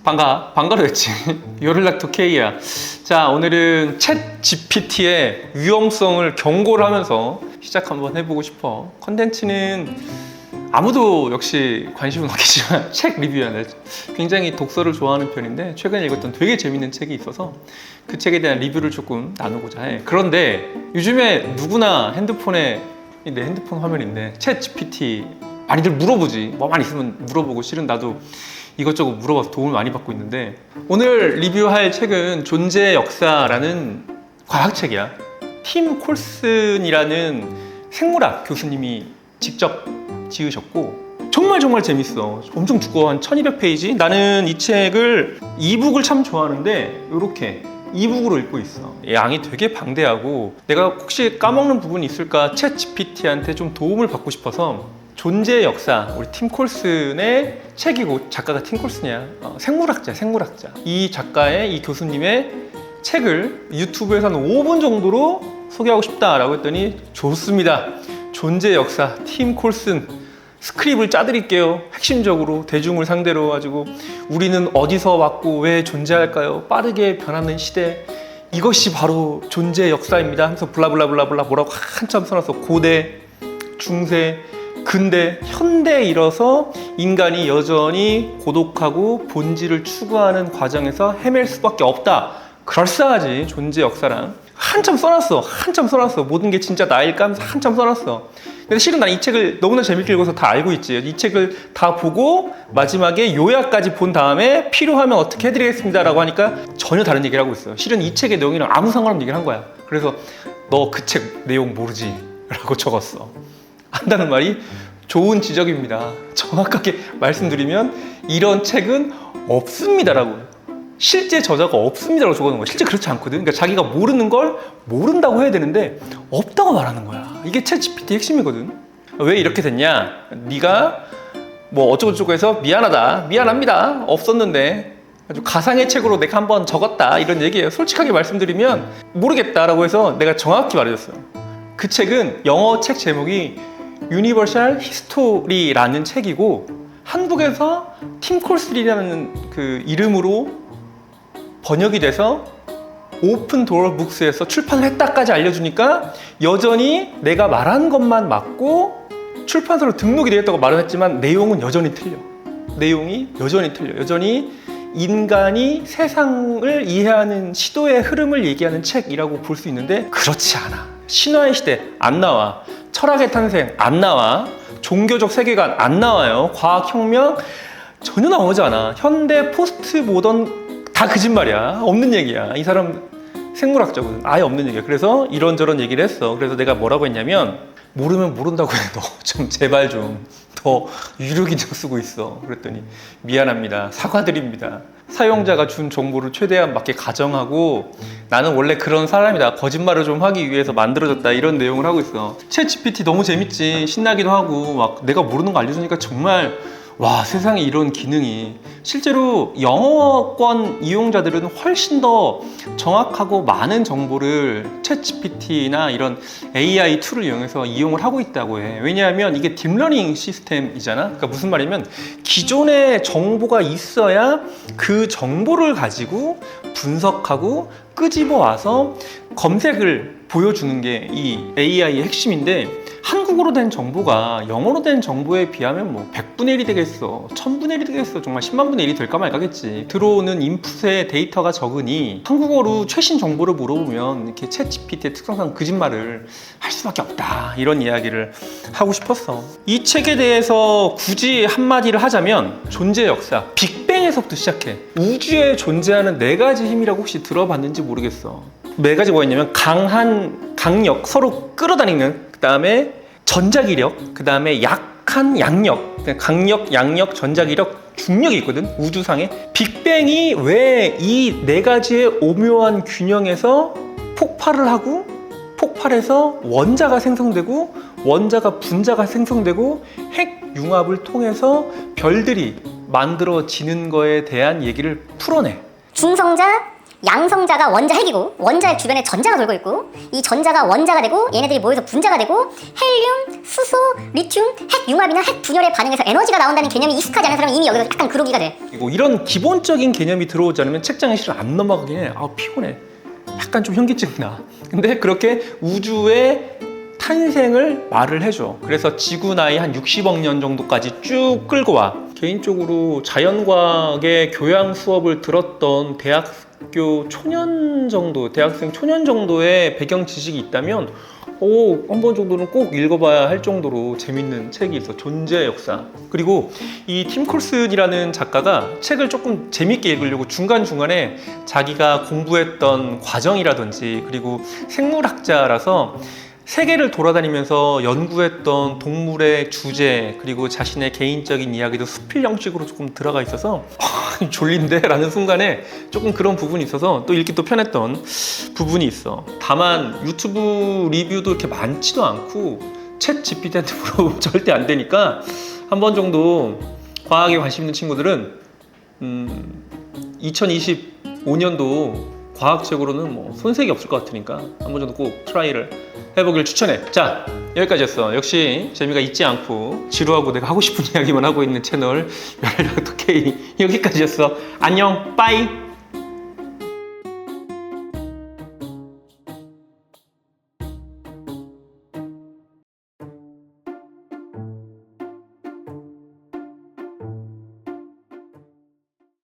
반가로 했지. 요를락토 K야. 자, 오늘은 챗 GPT의 위험성을 경고를 하면서 시작 한번 해보고 싶어. 컨텐츠는 아무도 역시 관심은 없겠지만 책 리뷰야. 내가 굉장히 독서를 좋아하는 편인데 최근에 읽었던 되게 재밌는 책이 있어서 그 책에 대한 리뷰를 조금 나누고자 해. 그런데 요즘에 누구나 핸드폰에, 내 핸드폰 화면인데 챗 GPT 많이들 물어보지. 뭐만 있으면 물어보고, 실은 나도 이것저것 물어봐서 도움을 많이 받고 있는데, 오늘 리뷰할 책은 존재의 역사라는 과학책이야. 팀 콜슨이라는 생물학 교수님이 직접 지으셨고 정말 재밌어. 엄청 두꺼워. 한 1200페이지. 나는 이 책을 이북을 참 좋아하는데 이렇게 이북으로 읽고 있어. 양이 되게 방대하고 내가 혹시 까먹는 부분이 있을까 챗 GPT한테 좀 도움을 받고 싶어서 존재의 역사, 우리 팀 콜슨의 책이고, 작가가 팀 콜슨이야. 생물학자. 이 작가의, 이 교수님의 책을 유튜브에서 한 5분 정도로 소개하고 싶다라고 했더니 좋습니다. 존재의 역사, 팀 콜슨 스크립을 짜드릴게요. 핵심적으로 대중을 상대로 가지고 우리는 어디서 왔고 왜 존재할까요? 빠르게 변하는 시대, 이것이 바로 존재의 역사입니다 하면서 블라블라블라블라 뭐라고 한참 써놨어. 고대, 중세, 근대, 현대에 이뤄서 인간이 여전히 고독하고 본질을 추구하는 과정에서 헤맬 수밖에 없다. 그럴싸하지. 존재 역사랑 한참 써놨어. 모든 게 진짜 나일까 하면서 한참 써놨어. 근데 실은 난 이 책을 너무나 재밌게 읽어서 다 알고 있지. 이 책을 다 보고 마지막에 요약까지 본 다음에 필요하면 어떻게 해드리겠습니다 라고 하니까 전혀 다른 얘기를 하고 있어요. 실은 이 책의 내용이랑 아무 상관없는 얘기를 한 거야. 그래서 너 그 책 내용 모르지? 라고 적었어. 한다는 말이 좋은 지적입니다. 정확하게 말씀드리면 이런 책은 없습니다라고, 실제 저자가 없습니다라고 적어놓은 거야. 실제 그렇지 않거든. 그러니까 자기가 모르는 걸 모른다고 해야 되는데 없다고 말하는 거야. 이게 챗 GPT 핵심이거든. 왜 이렇게 됐냐? 네가 뭐 어쩌고저쩌고 해서 미안합니다, 없었는데 아주 가상의 책으로 내가 한번 적었다, 이런 얘기예요. 솔직하게 말씀드리면 모르겠다라고 해서 내가 정확히 말해줬어요. 그 책은 영어 책 제목이 유니버셜 히스토리라는 책이고, 한국에서 팀 콜슨이라는 그 이름으로 번역이 돼서 오픈 도어 북스에서 출판을 했다까지 알려주니까 여전히 내가 말한 것만 맞고 출판사로 등록이 되었다고 말은 했지만 내용은 여전히 틀려. 여전히 인간이 세상을 이해하는 시도의 흐름을 얘기하는 책이라고 볼 수 있는데 그렇지 않아. 신화의 시대 안 나와. 철학의 탄생 안 나와. 종교적 세계관 안 나와요. 과학혁명 전혀 나오지 않아. 현대 포스트 모던 다 거짓말이야. 없는 얘기야. 이 사람 생물학자거든. 아예 없는 얘기야. 그래서 이런저런 얘기를 했어. 그래서 내가 뭐라고 했냐면, 모르면 모른다고 해. 너 좀 제발 좀 더 유료기능 쓰고 있어. 그랬더니 미안합니다, 사과드립니다, 사용자가 준 정보를 최대한 맞게 가정하고 나는 원래 그런 사람이다, 거짓말을 좀 하기 위해서 만들어졌다, 이런 내용을 하고 있어. 챗 GPT 너무 재밌지. 신나기도 하고 막 내가 모르는 거 알려주니까 정말 와, 세상에 이런 기능이. 실제로 영어권 이용자들은 훨씬 더 정확하고 많은 정보를 챗 GPT나 이런 AI 툴을 이용해서 이용을 하고 있다고 해. 왜냐하면 이게 딥러닝 시스템이잖아. 그러니까 무슨 말이냐면 기존에 정보가 있어야 그 정보를 가지고 분석하고 끄집어 와서 검색을 보여주는 게 이 AI의 핵심인데, 한국어로 된 정보가 영어로 된 정보에 비하면 뭐 100분의 1이 되겠어, 1000분의 1이 되겠어, 정말 10만 분의 1이 될까 말까겠지. 들어오는 인풋의 데이터가 적으니 한국어로 최신 정보를 물어보면 이렇게 챗 GPT의 특성상 거짓말을 할 수밖에 없다, 이런 이야기를 하고 싶었어. 이 책에 대해서 굳이 한마디를 하자면 존재의 역사, 빅뱅에서부터 시작해. 우주에 존재하는 4가지 힘이라고 혹시 들어봤는지 모르겠어. 4가지가 뭐였냐면 강한 강력, 서로 끌어다니는, 그 다음에 전자기력, 그 다음에 약한 양력, 강력, 양력, 전자기력, 중력이 있거든, 우주상에. 빅뱅이 왜 이 4가지의 오묘한 균형에서 폭발을 하고, 폭발해서 원자가 생성되고, 원자가 분자가 생성되고, 핵융합을 통해서 별들이 만들어지는 거에 대한 얘기를 풀어내. 중성자, 양성자가 원자 핵이고 원자 핵 주변에 전자가 돌고 있고 이 전자가 원자가 되고 얘네들이 모여서 분자가 되고 헬륨, 수소, 리튬, 핵 융합이나 핵 분열에 반응해서 에너지가 나온다는 개념이 익숙하지 않은 사람은 이미 여기서 약간 그루기가 돼. 그리고 이런 기본적인 개념이 들어오지 않으면 책장에 실은 안 넘어가긴 해. 아 피곤해. 약간 좀 현기증 나. 근데 그렇게 우주의 탄생을 말을 해줘. 그래서 지구 나이 한 60억 년 정도까지 쭉 끌고 와. 개인적으로 자연과학의 교양 수업을 들었던 대학교 초년 정도, 대학생 초년 정도의 배경 지식이 있다면 한 번 정도는 꼭 읽어봐야 할 정도로 재밌는 책이 있어. 존재의 역사. 그리고 이 팀 콜슨이라는 작가가 책을 조금 재밌게 읽으려고 중간중간에 자기가 공부했던 과정이라든지 그리고 생물학자라서 세계를 돌아다니면서 연구했던 동물의 주제 그리고 자신의 개인적인 이야기도 수필 형식으로 조금 들어가 있어서 졸린데? 라는 순간에 조금 그런 부분이 있어서 또 읽기 또 편했던 부분이 있어. 다만 유튜브 리뷰도 이렇게 많지도 않고 챗 GPT한테 물어보면 절대 안 되니까 한 번 정도 과학에 관심 있는 친구들은 2025년도 과학적으로는 뭐 손색이 없을 것 같으니까 한 번 정도 꼭 트라이를 해보길 추천해. 자, 여기까지였어. 역시 재미가 있지 않고 지루하고 내가 하고 싶은 이야기만 하고 있는 채널 열혈 K 여기까지였어. 안녕, 빠이.